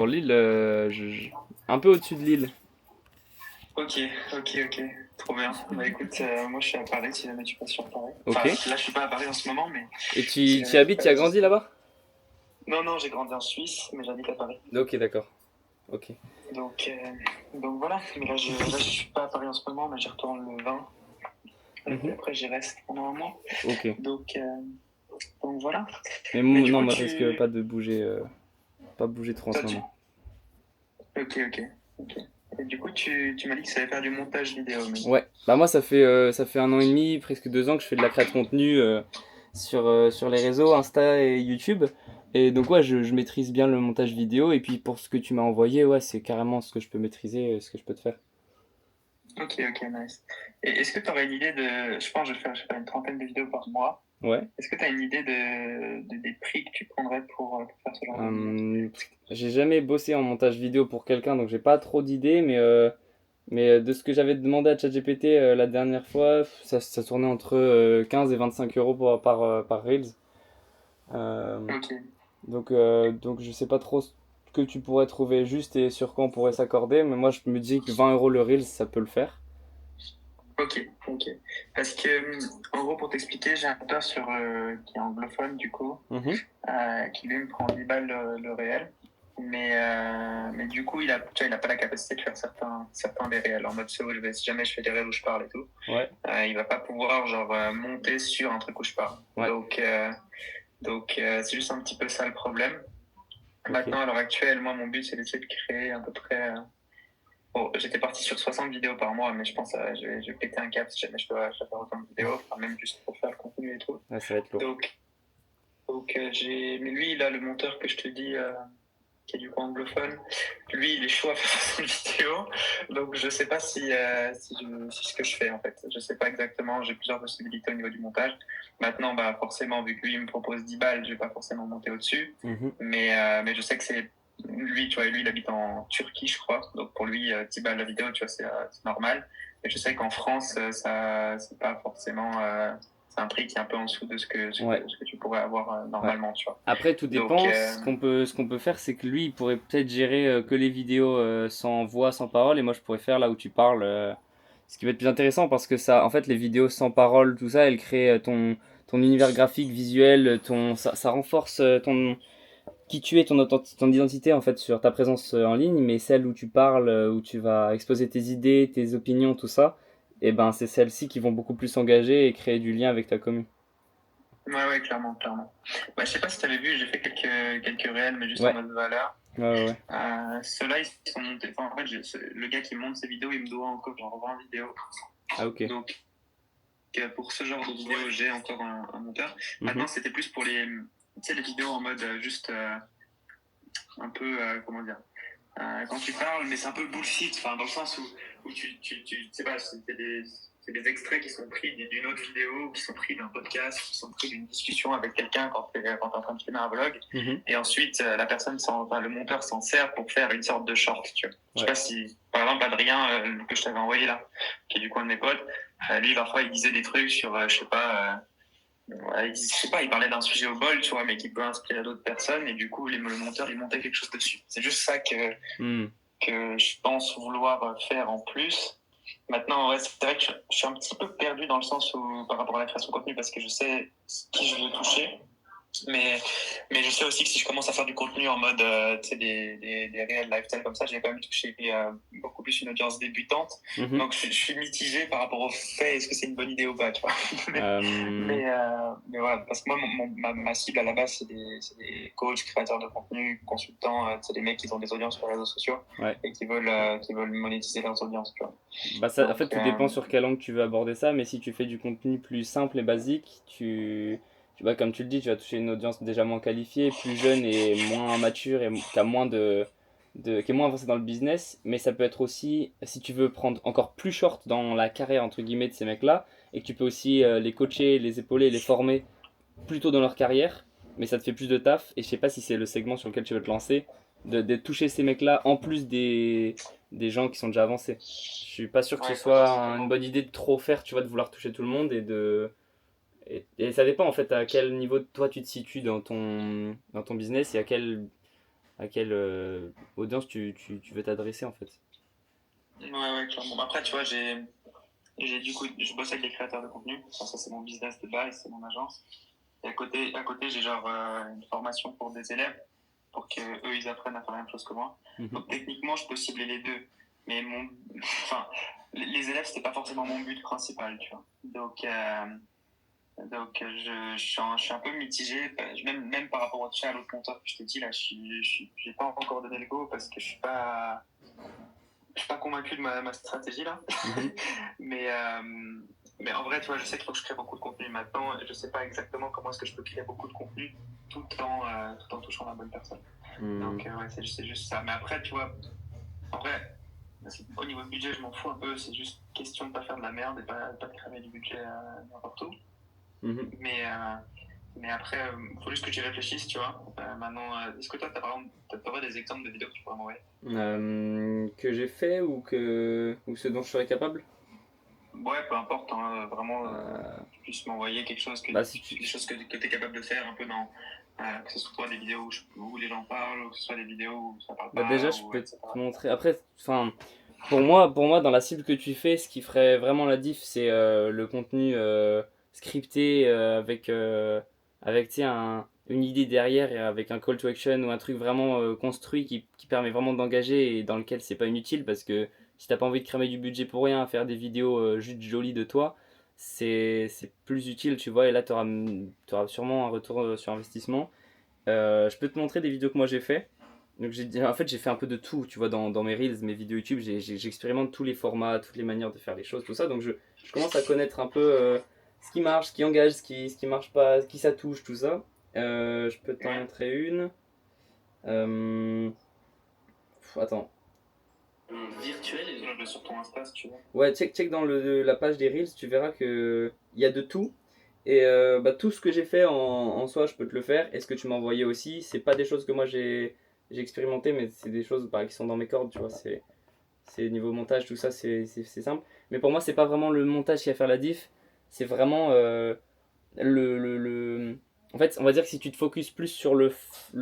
Pour Lille, un peu au-dessus de Lille. Ok, ok. Trop bien. Bah écoute, moi je suis à Paris si jamais tu passes sur Paris. Ok. Enfin, là je suis pas à Paris en ce moment, mais Et si tu y jamais tu habites, tu as passes. grandi là-bas? Non, non, j'ai grandi en Suisse, mais j'habite à Paris. Ok, d'accord. Ok. Donc, donc voilà. Mais là je suis pas à Paris en ce moment, mais j'y retourne le 20. Et puis Mhm. après j'y reste pendant un mois. Ok. Donc, donc voilà. Mais Mais du non, coup moi je risque tu. pas de bouger, pas bouger trop en Toi ce moment. tu. Ok. Et du coup tu m'as dit que ça allait faire du montage vidéo, mais. Ouais. Bah moi ça fait 1 an et demi, presque 2 ans que je fais de la création de contenu sur les réseaux Insta et YouTube. Et donc ouais, je maîtrise bien le montage vidéo. Et puis pour ce que tu m'as envoyé, ouais, c'est carrément ce que je peux maîtriser, ce que je peux te faire. Ok, nice. Et est-ce que tu aurais une idée de. Je pense que je vais faire une trentaine de vidéos par mois. Ouais. Est-ce que tu as une idée des prix que tu prendrais pour faire ce genre de vidéo? J'ai jamais bossé en montage vidéo pour quelqu'un, donc j'ai pas trop d'idées, mais de ce que j'avais demandé à ChatGPT la dernière fois, ça tournait entre 15 et 25 euros par Reels. Euh, Ok, donc je sais pas trop ce que tu pourrais trouver juste et sur quoi on pourrait s'accorder, mais moi je me dis que 20 euros le Reels, ça peut le faire. ok. Parce que, en gros, pour t'expliquer, j'ai un pote qui est anglophone, du coup, Mhm. qui lui me prend 10 balles le réel. Mais du coup, tu vois, il a pas la capacité de faire certains des réels. En mode solo, si jamais je fais des réels où je parle et tout, Ouais, il va pas pouvoir genre monter sur un truc où je parle. ouais, Donc, c'est juste un petit peu ça le problème. ok. Maintenant, à l'heure actuelle, moi, mon but, c'est d'essayer de créer à peu près. Bon, j'étais parti sur 60 vidéos par mois, mais je pense que je vais péter un cap si jamais je dois faire autant de vidéos, enfin, même juste pour faire le contenu et tout. Ouais, ça va être lourd. Donc, mais lui, là, le monteur que je te dis, qui est du coup anglophone, lui, il est chaud à faire 60 vidéos. Donc, je sais pas si ce que je fais, en fait. Je sais pas exactement, j'ai plusieurs possibilités au niveau du montage. Maintenant, bah, forcément, vu que lui, il me propose 10 balles, je vais pas forcément monter au-dessus. Mhm. Mais je sais que c'est lui, tu vois, lui, il habite en Turquie, je crois. Donc pour lui, 10 balles la vidéo, tu vois, c'est normal. Et je sais qu'en France, ça, c'est pas forcément, c'est un prix qui est un peu en dessous de Ouais, ce que tu pourrais avoir ouais. normalement, tu vois. Après, tout Donc, dépend. Ce qu'on peut faire, c'est que lui, il pourrait peut-être gérer que les vidéos sans voix, sans parole, et moi, je pourrais faire là où tu parles. Ce qui va être plus intéressant parce que ça, en fait, les vidéos sans parole, tout ça, elles créent ton univers graphique, visuel, ça renforce qui tu es, ton identité en fait sur ta présence en ligne, mais celle où tu parles, où tu vas exposer tes idées, tes opinions, tout ça, et ben c'est celles-ci qui vont beaucoup plus s'engager et créer du lien avec ta commune. ouais, clairement. Bah, je sais pas si tu avais vu, j'ai fait quelques réels, mais juste en Ouais, mode valeur. ouais. Ceux-là, ils sont montés. Enfin, en fait, le gars qui monte ces vidéos, il me doit encore genre 20 vidéos. Ah ok. Donc, pour ce genre de vidéo, j'ai encore un monteur. Mhm. Maintenant, c'était plus pour tu sais, les vidéos en mode juste un peu, comment dire, quand tu parles, mais c'est un peu bullshit, enfin, dans le sens où tu sais pas, c'est des extraits qui sont pris d'une autre vidéo, qui sont pris d'un podcast, qui sont pris d'une discussion avec quelqu'un quand t'es en train de filmer un vlog. Mhm. Et ensuite, le monteur s'en sert pour faire une sorte de short, tu vois. Je sais Ouais. pas si, par exemple, Adrien, que je t'avais envoyé là, qui est du coin de mes potes, lui, parfois, il disait des trucs sur, je sais pas, ouais, je sais pas, il parlait d'un sujet au bol, tu vois, mais qui peut inspirer d'autres personnes, et du coup, le monteur, il montait quelque chose dessus. C'est juste ça Hmm. que je pense vouloir faire en plus. Maintenant, ouais, c'est vrai que je suis un petit peu perdu dans le sens où, par rapport à la création de contenu, parce que je sais qui je veux toucher, mais, mais je sais aussi que si je commence à faire du contenu en mode, tu sais, des réels lifestyle comme ça, j'ai quand même touché beaucoup plus une audience débutante. Mhm. Donc, je suis mitigé par rapport au fait, est-ce que c'est une bonne idée ou pas, tu vois. Euh, Mais voilà, parce que moi, ma cible à la base, c'est des coachs, créateurs de contenu, consultants, c'est des mecs qui ont des audiences sur les réseaux sociaux ouais. et qui veulent monétiser leurs audiences, tu vois. Bah ça, en Donc, fait, tout dépend sur quel angle tu veux aborder ça, mais si tu fais du contenu plus simple et basique, comme tu le dis, tu vas toucher une audience déjà moins qualifiée, plus jeune et moins mature et qui a moins qui est moins avancée dans le business, mais ça peut être aussi, si tu veux prendre encore plus short dans la carrière entre guillemets de ces mecs-là, et que tu peux aussi les coacher, les épauler, les former plus tôt dans leur carrière, mais ça te fait plus de taf, et je sais pas si c'est le segment sur lequel tu veux te lancer, de toucher ces mecs-là en plus des gens qui sont déjà avancés. Je suis pas sûr que ce ouais, soit une totalement. bonne idée de trop faire, tu vois, de vouloir toucher tout le monde et ça dépend en fait à quel niveau toi tu te situes dans ton business et à quel à quelle audience tu veux t'adresser en fait. Ouais, clairement. Après, tu vois, du coup, je bosse avec des créateurs de contenu. Enfin, ça, c'est mon business de base, c'est mon agence. Et à côté j'ai genre une formation pour des élèves pour qu'eux, ils apprennent à faire la même chose que moi. Donc, techniquement, je peux cibler les deux. Mais enfin, les élèves, c'était pas forcément mon but principal, tu vois. Donc je suis un peu mitigé, même par rapport au chat, à l'autre monteur que je t'ai dit, là, j'ai pas encore donné le go parce que je suis pas convaincu de ma stratégie, là. mais, euh, mais en vrai, tu vois, je sais qu'il faut que je crée beaucoup de contenu maintenant et je sais pas exactement comment est-ce que je peux créer beaucoup de contenu tout en touchant la bonne personne. Donc, ouais, c'est juste ça. Mais après, tu vois, en vrai, au niveau budget, je m'en fous un peu. C'est juste question de pas faire de la merde et pas de cramer du budget n'importe où. Mais après, faut juste que j'y réfléchisse, tu vois. Maintenant, est-ce que toi, t'aurais des exemples de vidéos que tu pourrais m'envoyer? Que j'ai fait ou ce dont je serais capable. Ouais, peu importe, hein, vraiment, Euh, tu puisses m'envoyer quelque chose Bah si tu des choses que tu es capable de faire un peu que ce soit des vidéos où les gens parlent, ou que ce soit des vidéos où ça parle Bah pas, déjà, je ou peux etc. te montrer. Après, enfin, pour moi, dans la cible que tu fais, ce qui ferait vraiment la diff, c'est le contenu scripté avec tu sais, une idée derrière et avec un call to action ou un truc vraiment construit qui permet vraiment d'engager et dans lequel c'est pas inutile parce que si t'as pas envie de cramer du budget pour rien, faire des vidéos juste jolies de toi, c'est plus utile, tu vois. Et là, t'auras sûrement un retour sur investissement. Je peux te montrer des vidéos que moi j'ai fait. Donc en fait j'ai fait un peu de tout, tu vois, dans mes reels, mes vidéos YouTube, j'expérimente tous les formats, toutes les manières de faire les choses, tout ça. Donc je commence à connaître un peu ce qui marche, ce qui engage, ce qui marche pas, qui ça touche, tout ça. Je peux t'en Ouais. montrer une. Euh, Attends. Virtuel et je vais sur ton Insta si tu veux. Ouais, check dans la page des reels, tu verras que il y a de tout. Et bah, tout ce que j'ai fait en soi, je peux te le faire. Et ce que tu m'as envoyé aussi, c'est pas des choses que moi j'ai expérimenté, mais c'est des choses bah, qui sont dans mes cordes, tu vois. C'est niveau montage, tout ça, c'est simple. Mais pour moi, c'est pas vraiment le montage qui va faire la diff. C'est vraiment le. En fait, on va dire que si tu te focuses plus sur le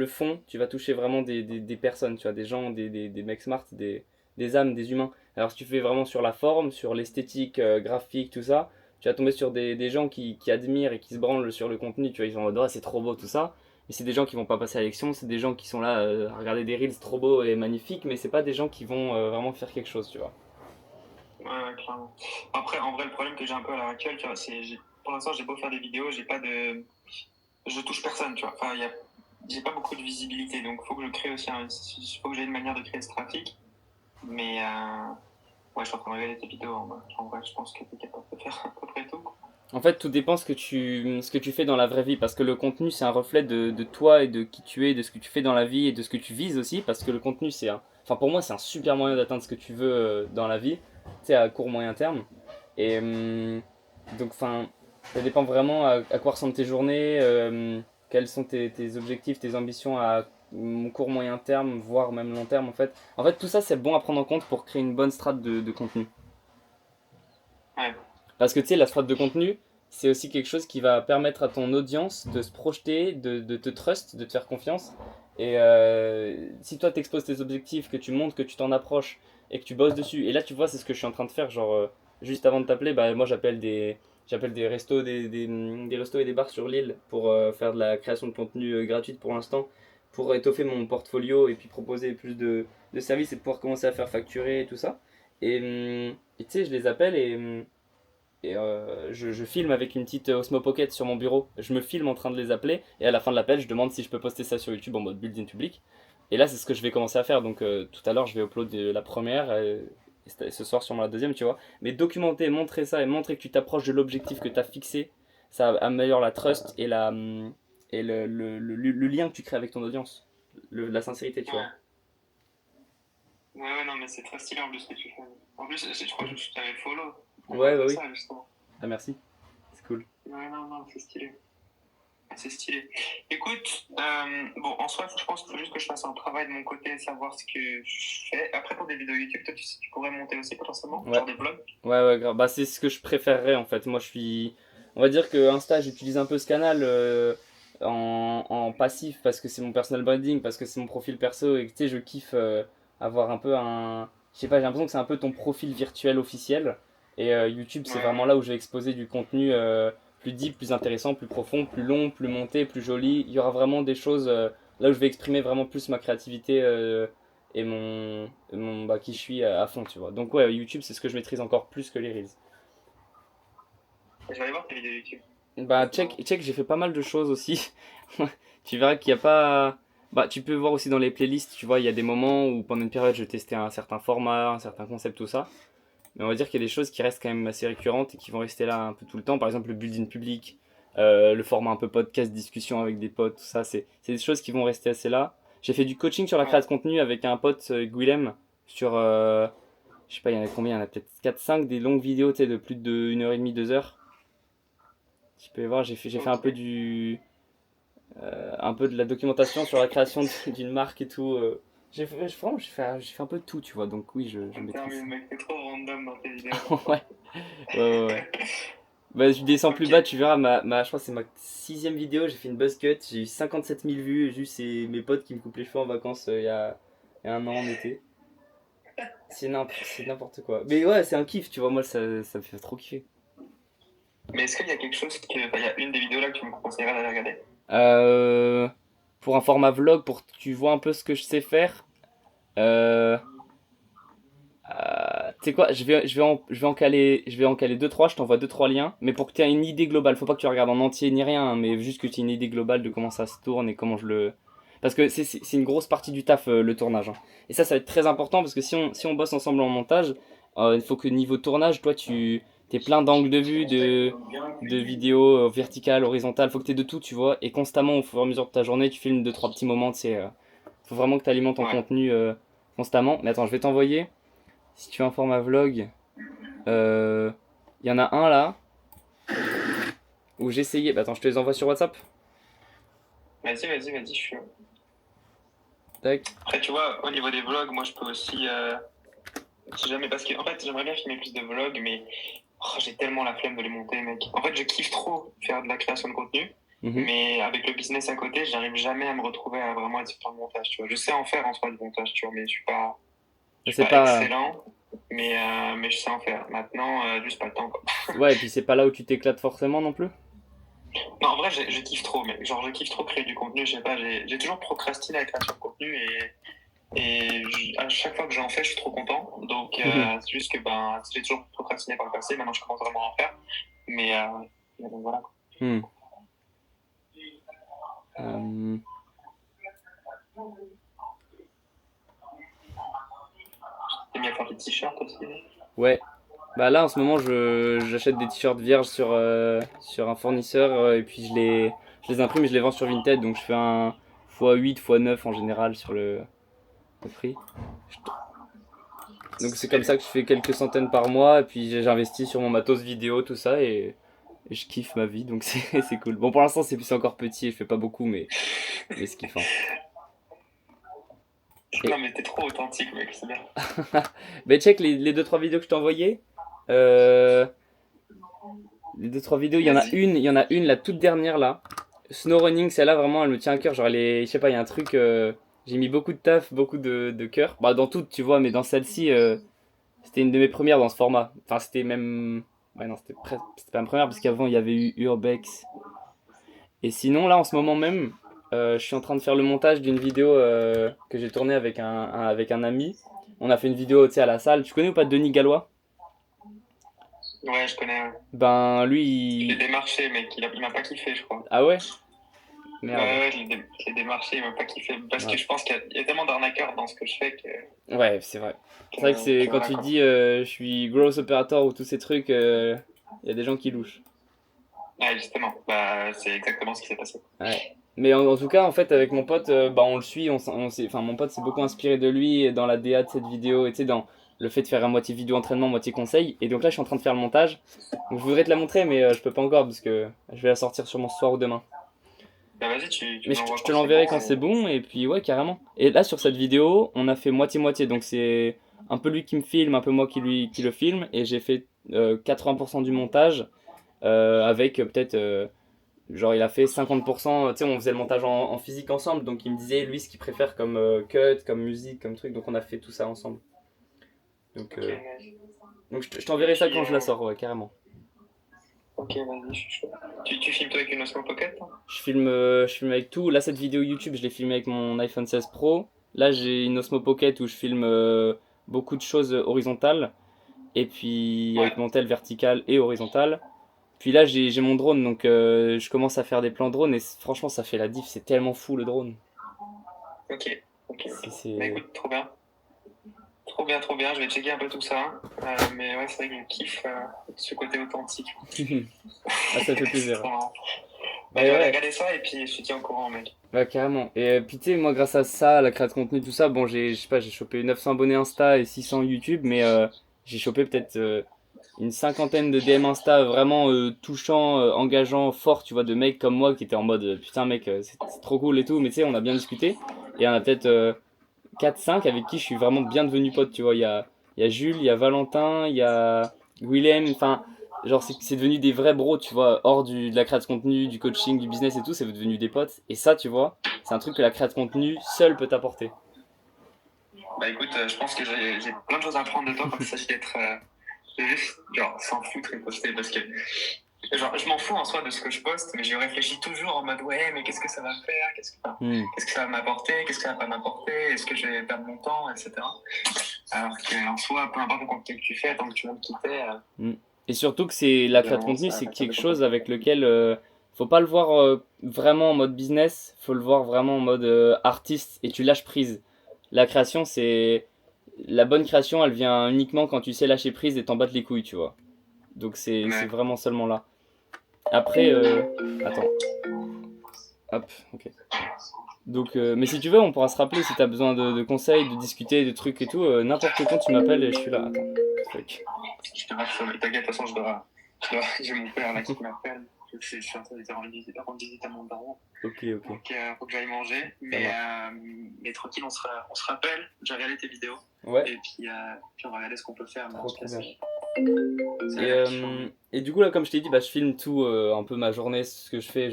fond, tu vas toucher vraiment des personnes, tu vois, des gens, des mecs smart, des âmes, des humains. Alors, si tu fais vraiment sur la forme, sur l'esthétique graphique, tout ça, tu vas tomber sur des gens qui admirent et qui se branlent sur le contenu, tu vois, ils sont en mode, oh, c'est trop beau, tout ça. Mais c'est des gens qui vont pas passer à l'élection, c'est des gens qui sont là à regarder des reels trop beaux et magnifiques, mais c'est pas des gens qui vont vraiment faire quelque chose, tu vois. Ouais, clairement. Après, en vrai, le problème que j'ai un peu à l'heure actuelle, tu vois, pour l'instant, j'ai beau faire des vidéos, je touche personne, tu vois. Enfin, j'ai pas beaucoup de visibilité, donc faut que je crée aussi faut que j'ai une manière de créer ce trafic. Mais, ouais, je suis en train de regarder tes vidéos, en vrai, je pense que t'es capable de faire à peu près tout, quoi. En fait, tout dépend ce que tu fais dans la vraie vie, parce que le contenu, c'est un reflet de toi et de qui tu es, de ce que tu fais dans la vie et de ce que tu vises aussi, parce que le contenu, enfin pour moi, c'est un super moyen d'atteindre ce que tu veux dans la vie, tu sais, à court moyen terme. Et donc, enfin, ça dépend vraiment à quoi ressemblent tes journées, quels sont tes objectifs, tes ambitions à court moyen terme, voire même long terme en fait. En fait, tout ça, c'est bon à prendre en compte pour créer une bonne strate de contenu. Ouais. Parce que tu sais, la strat de contenu, c'est aussi quelque chose qui va permettre à ton audience de se projeter, de te trust, de te faire confiance. Et si toi t'exposes tes objectifs, que tu montres que tu t'en approches et que tu bosses dessus, et là tu vois, c'est ce que je suis en train de faire. Genre, juste avant de t'appeler, bah, moi j'appelle des restos, des restos et des bars sur l'île pour faire de la création de contenu gratuite pour l'instant, pour étoffer mon portfolio et puis proposer plus de services et pouvoir commencer à faire facturer et tout ça. Et tu sais, je les appelle et je filme avec une petite Osmo Pocket sur mon bureau. Je me filme en train de les appeler et à la fin de l'appel, je demande si je peux poster ça sur YouTube en mode build-in public. Et là, c'est ce que je vais commencer à faire. Donc tout à l'heure, je vais upload la première et ce soir sur la deuxième, tu vois. Mais documenter, montrer ça et montrer que tu t'approches de l'objectif que tu as fixé, ça améliore la trust et le lien que tu crées avec ton audience. La sincérité, tu Ouais. vois. Ouais, non, mais c'est très stylé en plus ce que tu fais. En plus, je crois que je t'avais follow. On Ouais, parle bah de oui. ça, justement. Ah, merci. C'est cool. Ouais, non, c'est stylé. C'est stylé. Écoute, bon, en soi, je pense qu'il faut juste que je fasse un travail de mon côté, savoir ce que je fais. Après, pour des vidéos YouTube, toi, tu pourrais monter aussi potentiellement, Ouais. genre des vlogs. Ouais, grave. Bah, c'est ce que je préférerais en fait. Moi, je suis. On va dire que Insta, j'utilise un peu ce canal en passif parce que c'est mon personal branding, parce que c'est mon profil perso et que tu sais, je kiffe avoir un peu un. Je sais pas, j'ai l'impression que c'est un peu ton profil virtuel officiel. Et YouTube, c'est Ouais. vraiment là où je vais exposer du contenu plus deep, plus intéressant, plus profond, plus long, plus monté, plus joli. Il y aura vraiment des choses là où je vais exprimer vraiment plus ma créativité et bah, qui je suis à fond, tu vois. Donc, ouais, YouTube, c'est ce que je maîtrise encore plus que les Reels. Je vais aller voir tes vidéos YouTube. Bah, check, j'ai fait pas mal de choses aussi. Tu verras qu'il n'y a pas. Bah, tu peux voir aussi dans les playlists, tu vois, il y a des moments où pendant une période je testais un certain format, un certain concept, tout ça. Mais on va dire qu'il y a des choses qui restent quand même assez récurrentes et qui vont rester là un peu tout le temps. Par exemple, le build-in public, le format un peu podcast, discussion avec des potes, tout ça, c'est des choses qui vont rester assez là. J'ai fait du coaching sur la Ouais. création de contenu avec un pote, Guilhem, sur. Je sais pas, il y en a combien? Il y en a peut-être 4-5 des longues vidéos, tu sais, de plus de 1h30, 2 heures. Tu peux voir, j'ai fait un peu Ok. un peu de la documentation sur la création d'une marque et tout. Vraiment, j'ai fait un peu de tout, tu vois. Donc oui, je Putain, mais maîtrise. mec, t'es trop random dans tes vidéos. Ouais, ouais. Bah, je descends plus Ok. bas, tu verras, je crois que c'est ma sixième vidéo, j'ai fait une buzz cut, j'ai eu 57 000 vues, juste c'est mes potes qui me coupent les cheveux en vacances il y a un an en été. C'est n'importe quoi. Mais ouais, c'est un kiff, tu vois, moi ça me fait trop kiffer. Mais est-ce qu'il y a quelque chose que. Enfin, il y a une des vidéos là que tu me conseillerais d'aller regarder? Euh, pour un format vlog, pour que tu vois un peu ce que je sais faire, euh, tu sais quoi, je vais en caler deux trois, je t'envoie deux trois liens, mais pour que tu aies une idée globale, faut pas que tu regardes en entier ni rien, hein, mais juste que tu aies une idée globale de comment ça se tourne et comment je le. Parce que c'est une grosse partie du taf, le tournage, hein. Et ça va être très important parce que si on bosse ensemble en montage, il faut que niveau tournage, toi, tu aies plein d'angles de vue, de vidéos verticales, horizontales, faut que tu aies de tout, tu vois, et constamment, au fur et à mesure de ta journée, tu filmes deux trois petits moments, tu sais. Faut vraiment que tu alimentes ton Ouais. contenu constamment. Mais attends, je vais t'envoyer. Si tu veux un format vlog, euh, il y en a un là où j'essayais. Bah attends, je te les envoie sur WhatsApp. Vas-y, je suis. Tac. Après, tu vois, au niveau des vlogs, moi je peux aussi. Si jamais. Parce que, en fait, j'aimerais bien filmer plus de vlogs, mais j'ai tellement la flemme de les monter, mec. En fait, je kiffe trop faire de la création de contenu, Mhm. mais avec le business à côté, j'arrive jamais à me retrouver à vraiment être sur le montage, tu vois. Je sais en faire en soi du montage, tu vois, mais je suis C'est pas pas. excellent, mais je sais en faire. Maintenant, juste pas le temps, quoi. Ouais, et puis c'est pas là où tu t'éclates forcément non plus. Non, en vrai, je kiffe trop, mais genre, je kiffe trop créer du contenu, je sais pas, j'ai toujours procrastiné la création de contenu à chaque fois que j'en fais, je suis trop content. Donc, c'est juste que ben, j'ai toujours procrastiné par le passé, maintenant je commence vraiment à en faire. Mais, euh, mais donc voilà. Hmm. Euh, J'ai mis à faire des t-shirts aussi. ouais. Bah là en ce moment j'achète des t-shirts vierges sur un fournisseur et puis je les imprime et je les vends sur Vinted donc je fais un x8 x9 en général sur le prix. Donc c'est comme Stylé. ça que je fais quelques centaines par mois et puis j'investis sur mon matos vidéo tout ça et je kiffe ma vie donc c'est cool. Bon pour l'instant c'est encore petit et je fais pas beaucoup mais c'est kiffant. Non, Et mais t'es trop authentique, mec, c'est bien. ben check les deux trois vidéos que je t'ai envoyées. Euh, les deux trois vidéos, Vas-y. il y en a une la toute dernière là. Snow running, celle-là vraiment elle me tient à cœur. Genre je sais pas, il y a un truc, j'ai mis beaucoup de taf, beaucoup de cœur. Bah dans toutes tu vois, mais dans celle-ci c'était une de mes premières dans ce format. Enfin c'était même, ouais non c'était pas ma première parce qu'avant il y avait eu Urbex. Et sinon là en ce moment même, je suis en train de faire le montage d'une vidéo que j'ai tournée avec un ami. On a fait une vidéo tu sais, à la salle. Tu connais ou pas Denis Gallois? Ouais, je connais. Ouais. Ben lui, Je l'ai démarché, mec, il m'a pas kiffé, je crois. ah ouais? Ouais, Merde. ouais, je l'ai démarché, il m'a pas kiffé. Parce que Ouais, je pense qu'il y a tellement d'arnaqueurs dans ce que je fais ouais, c'est vrai. C'est vrai que c'est que quand voilà, tu quoi. dis je suis gross operator ou tous ces trucs, il y a des gens qui louchent. Ouais, justement, bah, c'est exactement ce qui s'est passé. Ouais. Mais en tout cas, en fait, avec mon pote, bah, on le suit, enfin, mon pote s'est beaucoup inspiré de lui dans la DA de cette vidéo, et tu sais, dans le fait de faire à moitié vidéo entraînement, moitié conseil. Et donc là, je suis en train de faire le montage. Donc je voudrais te la montrer, mais je peux pas encore parce que je vais la sortir sûrement ce soir ou demain. Bah, vas-y, tu Mais me je, l'envoies je te quand c'est l'enverrai bon. quand c'est bon, et puis ouais, carrément. Et là, sur cette vidéo, on a fait moitié-moitié, donc c'est un peu lui qui me filme, un peu moi qui le filme, et j'ai fait 80% du montage, avec peut-être Genre il a fait 50%, tu sais on faisait le montage en physique ensemble, donc il me disait lui ce qu'il préfère comme cut, comme musique, comme truc, donc on a fait tout ça ensemble. Donc, Ok, donc je t'enverrai ça Puis, quand je la sors, ouais, carrément. ok, vas-y, je suis chaud. Tu filmes toi avec une Osmo Pocket, toi? Je filme avec tout. Là, cette vidéo YouTube, je l'ai filmée avec mon iPhone 16 Pro. Là, j'ai une Osmo Pocket où je filme beaucoup de choses horizontales. Et puis Ouais, avec mon tel vertical et horizontal. Puis là, j'ai mon drone, donc je commence à faire des plans drone. Et franchement, ça fait la diff. C'est tellement fou le drone. ok, ok, ok. Bah C'est... écoute, trop bien. Trop bien, je vais checker un peu tout ça. Mais ouais, c'est vrai que je kiffe ce côté authentique. Ah, ça fait C'est plaisir. trop marrant. Bah, Et je vais aller ouais, regarder ça et puis je te tiens au courant, mec. ouais, carrément. Et puis tu sais, moi, grâce à ça, la création de contenu, tout ça, bon, je sais pas, j'ai chopé 900 abonnés Insta et 600 YouTube, mais j'ai chopé peut-être une cinquantaine de DM Insta vraiment touchants, engageants, forts, tu vois, de mecs comme moi qui étaient en mode putain, mec, c'est trop cool et tout, mais tu sais, on a bien discuté. Et on a peut-être 4-5 avec qui je suis vraiment bien devenu pote, tu vois. Il y a Jules, il y a Valentin, il y a Willem, enfin, genre, c'est devenu des vrais bros, tu vois, hors de la création de contenu, du coaching, du business et tout, c'est devenu des potes. Et ça, tu vois, c'est un truc que la création de contenu seule peut t'apporter. Bah écoute, je pense que j'ai plein de choses à apprendre de toi quand il s'agit d'être juste, genre, s'en foutre et poster parce que genre, je m'en fous en soi de ce que je poste, mais j'y réfléchis toujours en mode ouais, mais qu'est-ce que ça va faire, Hmm. qu'est-ce que ça va m'apporter, qu'est-ce que ça va pas m'apporter, est-ce que je vais perdre mon temps, etc. Alors qu'en soi, peu importe le contenu que tu fais, tant que tu montres qui t'es, Hmm. Et surtout que c'est la création de évidemment, contenu, ça va c'est partir de quelque ton chose côté. avec lequel faut pas le voir vraiment en mode business, faut le voir vraiment en mode artiste et tu lâches prise. La création, c'est la bonne création, elle vient uniquement quand tu sais lâcher prise et t'en battre les couilles, tu vois. Donc c'est Ouais. vraiment seulement là. Après, attends, hop, ok. Donc, mais si tu veux, on pourra se rappeler si t'as besoin de conseils, de discuter, de trucs et tout. N'importe quand tu m'appelles et je suis là. Attends, fuck. Je te rassure, mais t'inquiète, de toute façon, j'ai mon père là qui m'appelle. Je suis en train de rendre visite à mon daron. Ok, ok. Donc, faut que j'aille manger. Mais tranquille, on se rappelle. J'ai regardé tes vidéos. Ouais, Et puis on va regarder ce qu'on peut faire. Mais en trop tout cas, trop bien. ça a l'air kiffant. Et du coup, là, comme je t'ai dit, bah, je filme tout, un peu ma journée, ce que je fais,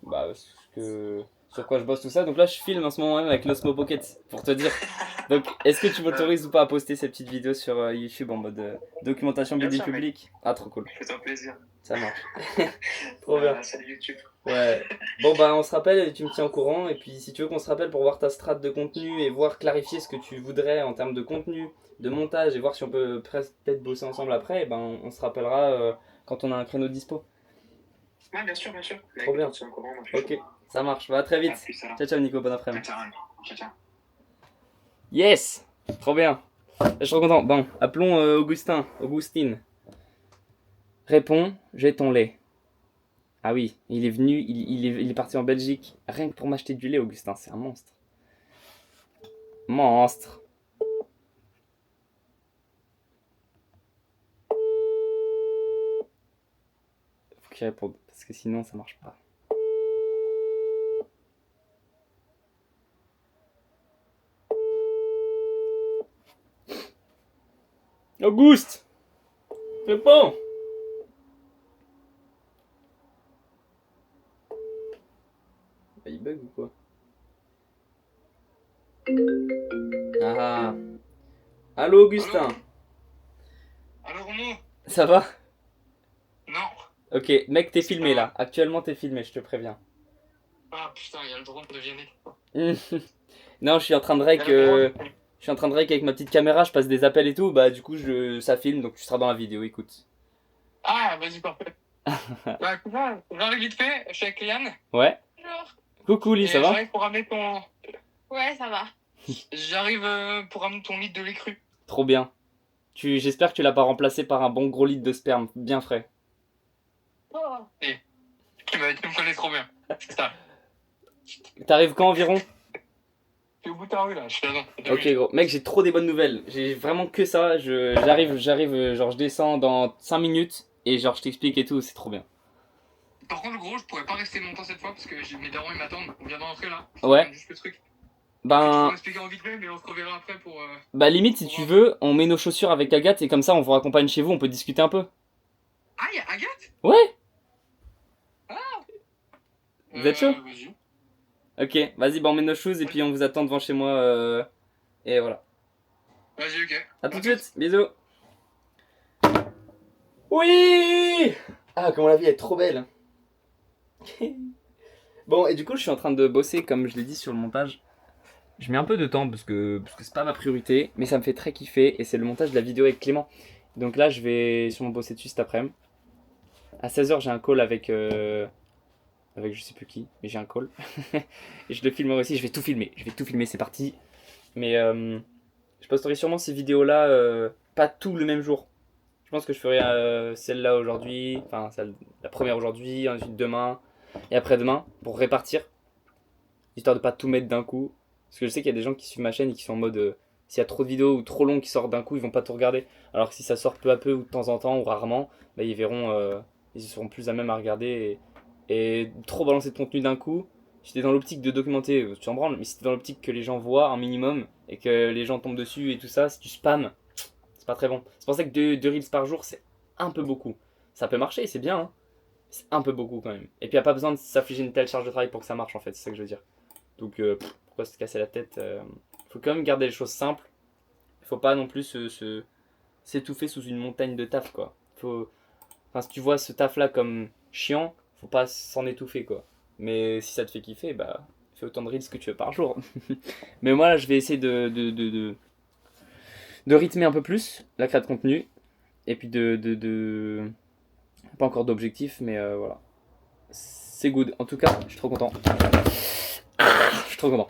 bah, sur quoi je bosse, tout ça. Donc là, je filme en ce moment même avec l'Osmo Pocket, pour te dire. Donc, est-ce que tu m'autorises ou pas à poster ces petites vidéos sur YouTube en mode documentation Bien BD sûr, mec. public? Ah, trop cool. Fais-toi plaisir. Ça marche. Trop bien. Salut YouTube. Ouais. Bon, bah, on se rappelle et tu me tiens au courant. Et puis, si tu veux qu'on se rappelle pour voir ta strate de contenu et voir clarifier ce que tu voudrais en termes de contenu, de montage et voir si on peut peut-être bosser ensemble après, et ben, on se rappellera quand on a un créneau dispo. Ouais, bien sûr, bien sûr. Bah, Trop écoute, bien. on se tient au courant. Moi, je suis Ok, chaud. ça marche. Bah, à très À vite. plus alors. Ciao, ciao, Nico. Bon Ciao, après-midi. ciao. Ciao, ciao. Yes! Trop bien. Je suis trop content. Bon, appelons Augustin. Augustine. Réponds, j'ai ton lait. Ah oui, il est venu, il est parti en Belgique rien que pour m'acheter du lait, Augustin. C'est un monstre. Monstre. Faut qu'il réponde, parce que sinon ça marche pas. Auguste! Réponds! Bah, il bug ou quoi? Ah. Allô, Augustin? Alors, Romo? Ça va? Non. Ok, mec, t'es C'est filmé pas- là. Actuellement, t'es filmé, je te préviens. Ah putain, il y a le drone de Vianney. Non, je suis en train de Il y a rec. le drone. Je suis en train de rec avec ma petite caméra, je passe des appels et tout. Bah, du coup, ça filme, donc tu seras dans la vidéo. Écoute. Ah, vas-y, parfait. Bah, écoute, j'arrive vite fait, je suis avec Liane. Ouais. Bonjour. Coucou, Lee, Et ça va? j'arrive pour ramener ton. Ouais, ça va. J'arrive pour ramener ton litre de lait cru. Trop bien. J'espère que tu l'as pas remplacé par un bon gros litre de sperme, bien frais. Oh. Tu me connais trop bien. C'est ça. T'arrives quand environ? Je suis au bout de ta rue là, je suis là. Ok, gros. Mec, j'ai trop des bonnes nouvelles. J'ai vraiment que ça. J'arrive, genre, je descends dans 5 minutes et genre, je t'explique et tout, c'est trop bien. Par contre, gros, je pourrais pas rester longtemps cette fois parce que mes darons ils m'attendent. On vient d'entrer là. Ouais. Juste le truc. Je Ben, peux expliquer en vite fait, mais on se reverra après pour. bah, limite, si tu veux, on met nos chaussures avec Agathe et comme ça, on vous raccompagne chez vous, on peut discuter un peu. Ah, il y a Agathe? Ouais. Vous êtes chaud? Vas-y. Ok, vas-y, bah on met nos choses et puis on vous attend devant chez moi. Et voilà. Vas-y, ok. À tout de suite, bisous. Oui! Ah, comment la vie est trop belle. Bon, et du coup, je suis en train de bosser, comme je l'ai dit, sur le montage. Je mets un peu de temps parce que c'est pas ma priorité, mais ça me fait très kiffer et c'est le montage de la vidéo avec Clément. Donc là, je vais sûrement bosser dessus cet après-midi. À 16h, j'ai un call avec je sais plus qui, mais j'ai un call. Et je le filmerai aussi, je vais tout filmer, c'est parti. Mais je posterai sûrement ces vidéos-là, pas tout le même jour. Je pense que je ferai celle-là aujourd'hui, enfin la première aujourd'hui, ensuite demain et après-demain pour répartir, histoire de pas tout mettre d'un coup. Parce que je sais qu'il y a des gens qui suivent ma chaîne et qui sont en mode s'il y a trop de vidéos ou trop longues qui sortent d'un coup, ils vont pas tout regarder. Alors que si ça sort peu à peu ou de temps en temps ou rarement, bah, ils verront, ils seront plus à même à regarder. Et trop balancer de contenu d'un coup, si t'es dans l'optique de documenter, tu t'en branles, mais si t'es dans l'optique que les gens voient un minimum et que les gens tombent dessus et tout ça, si tu spams, c'est pas très bon. C'est pour ça que deux reels par jour, c'est un peu beaucoup. Ça peut marcher, c'est bien, hein. C'est un peu beaucoup quand même. Et puis y a pas besoin de s'affliger une telle charge de travail pour que ça marche en fait, c'est ça que je veux dire. Donc pourquoi se casser la tête Faut quand même garder les choses simples. Faut pas non plus s'étouffer sous une montagne de taf quoi. Enfin si tu vois ce taf là comme chiant, faut pas s'en étouffer quoi. Mais si ça te fait kiffer, bah fais autant de reels que tu veux par jour. Mais moi là je vais essayer de rythmer un peu plus la création de contenu. Et puis pas encore d'objectif, mais voilà. C'est good. En tout cas, je suis trop content. Je suis trop content.